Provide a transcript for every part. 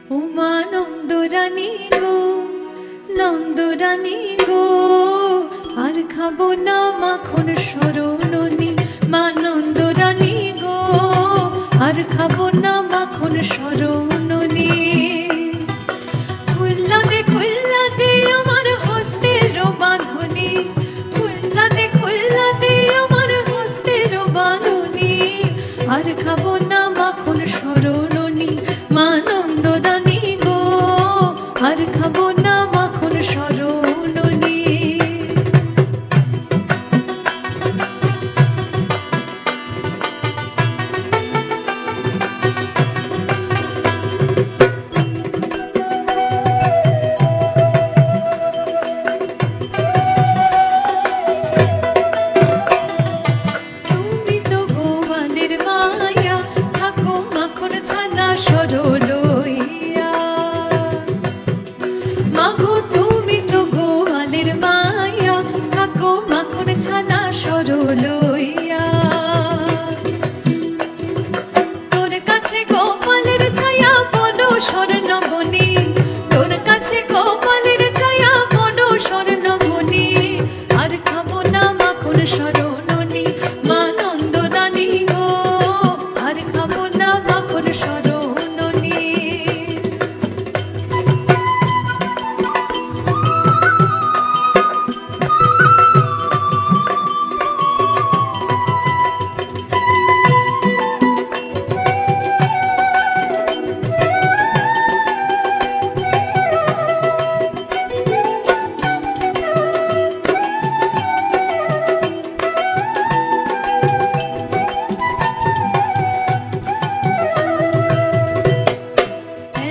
উমা নন্দরানী গো, নন্দরানী গো, আর খাবো না মাখন শরণনি। মা নন্দরানী গো, আর খাবো না মাখন শরণনি। খুল্লা দে আমার হস্তের বাঁধনি, খুল্লা দে আমার হস্তের বাঁধনি। আর খাবো না মাখন শরণনি। মা নন্দরানী গো, আর খাবো না মাখন শরণনি। তুমি তো গোয়ালের মায়া, থাকো মাখন ছানা সরলইয়া। মাগো তুমি তো গোয়ালের মায়া, থাকো মাখন ছানা সরলইয়া। তোর কাছে গোপালের ছায়া বড় স্বর্ণমণি, তোর কাছে গোপালের ছায়া বড় স্বর্ণমণি। আর খাবো না মাখন শরণনি। মা নন্দরানী গো, আর খাবো না মাখন শরণনি।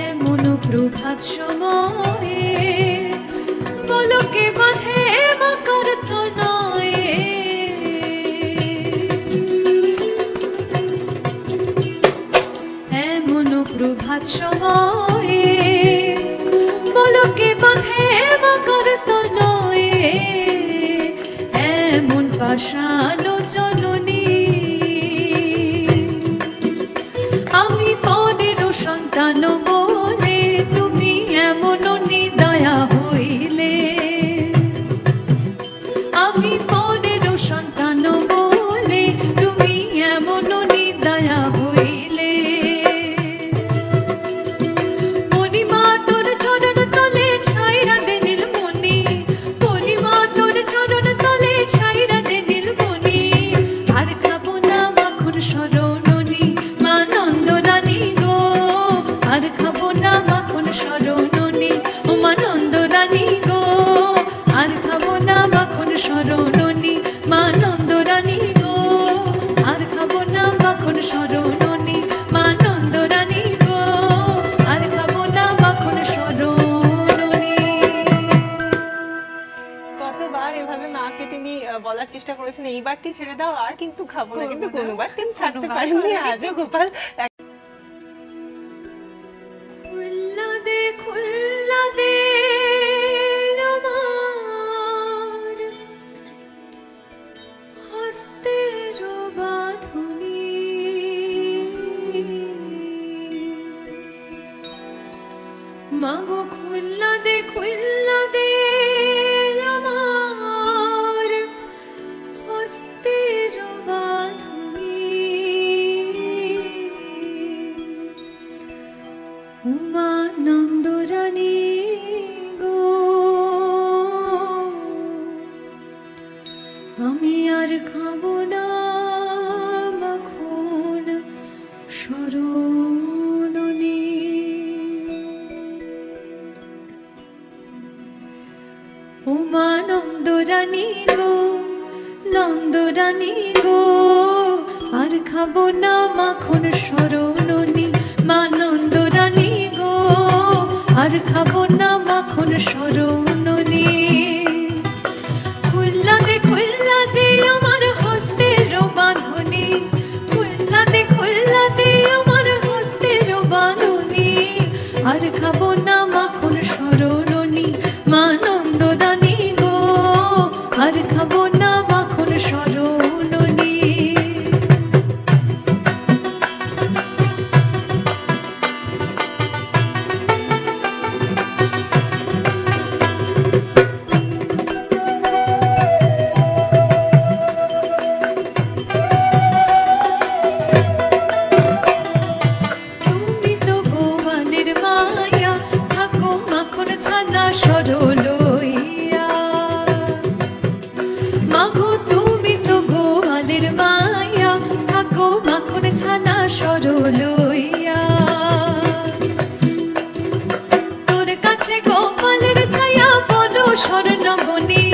এমন প্রভাত সময়ে বলকে বাঁধে মকর তনয়ে। এমন প্রভাত সময়ে বলকে বাঁধে মকর তনয়ে। এমন পাষাণ জননী, আমি পরের সন্তান বলে তুমি এমন নিদয়া হইলে। আমি পরের সন্তান বলে তুমি এমন নিদয়া হইলে। পরিমা তোর চরণ তলে ছাইরা দে নীলমণি, পরিমা তোর চরণ তলে ছাইরা দে নীলমণি। আর খাবো না মাখন শরণনি। মা নন্দরানী গো, আর খাবো না মাখন শরণনি। ও মা নন্দরানী গো, আর খাবো না মাখন শরণনি। মা নন্দরানী গো, আর খাবো না মাখন শরণনি। মা নন্দরানী গো, আর খাবো না মাখন শরণনি। কতবার এভাবে মাকে তিনি বলার চেষ্টা করেছেন এইবারটি ছেড়ে দাও, আর কিন্তু খাবো না, কিন্তু কোনোবার তিনি ছাড়তে পারেননি। আজও গোপাল খুল্লা দে আমার হস্তের বাঁধনি। মাগো খুল্লা দে আমার হস্তের বাঁধনি। উমা নন্দরানী গো, আমি আর খাবো না মাখন শরণনি। উমা নন্দরানী গো, নন্দরানী গো, আর খাবো না মাখন শরণনি। মা নন্দরানী গো, আর খাবো না মাখন শরণনি। খুল্লা দে আমার হস্তের বাঁধনি, খুল্লা দে আমার হস্তের বাঁধনি। আর খাবো না মাখন শরণনি। মা নন্দরানী গো, আর খাবো না মাখন শরণনি। সরলইয়া। মাগো তুমি তো গোয়ালের মায়া, থাকো মাখন ছানা সরলইয়া। তোর কাছে গোপালের ছায়া বড় স্বর্ণমণি,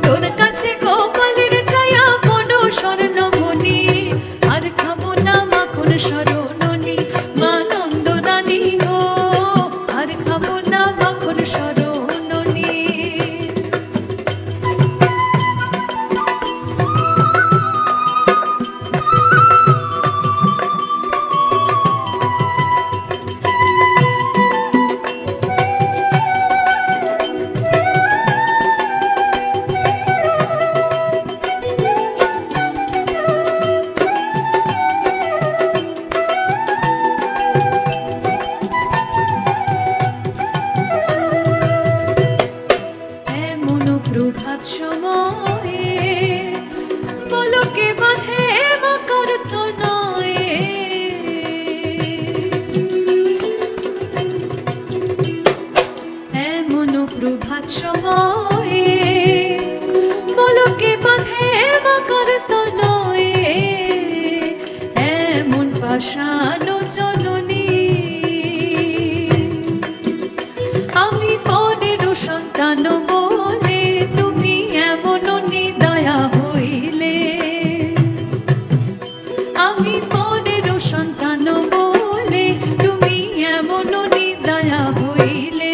তোর কাছে গোপালের ছায়া বড় স্বর্ণমণি। আর খাবো না মাখন শরণনি মা নন্দরানী গো, আর খাবো না মাখন শরণনি। এমন প্রভাত সময়ে বলকে বাঁধে মকর তো নয়। এমন প্রভাত সময়ে বলকে বাঁধে মকর তো নয়। এমন পাষাণ জননী আমি পরের সন্তান বলে তুমি এমন নিদয়া হইলে। আমি পরের সন্তান বলে তুমি এমন নিদয়া হইলে।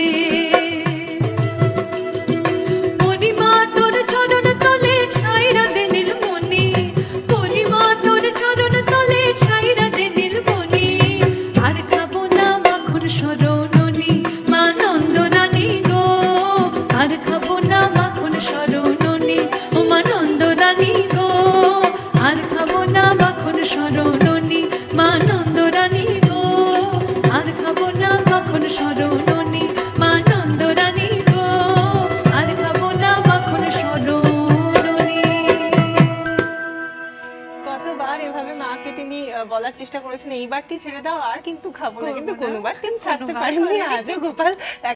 পরিমা তোর চরণ তলে ছাইরা দে নীলমণি, পরিমা তোর চরণ তলে ছাইরা দে নীলমণি। আর খাবো না মাখন শরণনি মা নন্দরানী গো, আর খাবো না মাখন শরণনি ও মা নন্দরানী গো, আর খাবো না মাখন শরণনি মা নন্দরানী গো, আর খাবো না মাখন শরণনি মা নন্দরানী গো, আর খাবো না মাখন শরণনি। কতবার এভাবে মাকে তিনি বলার চেষ্টা করেছেন এইবারটি ছেড়ে দাও আর কিন্তু খাবো না, কিন্তু কোনোবার তিনি ছাড়তে কোনোবার পারেননি। পারেনি। আজও গোপাল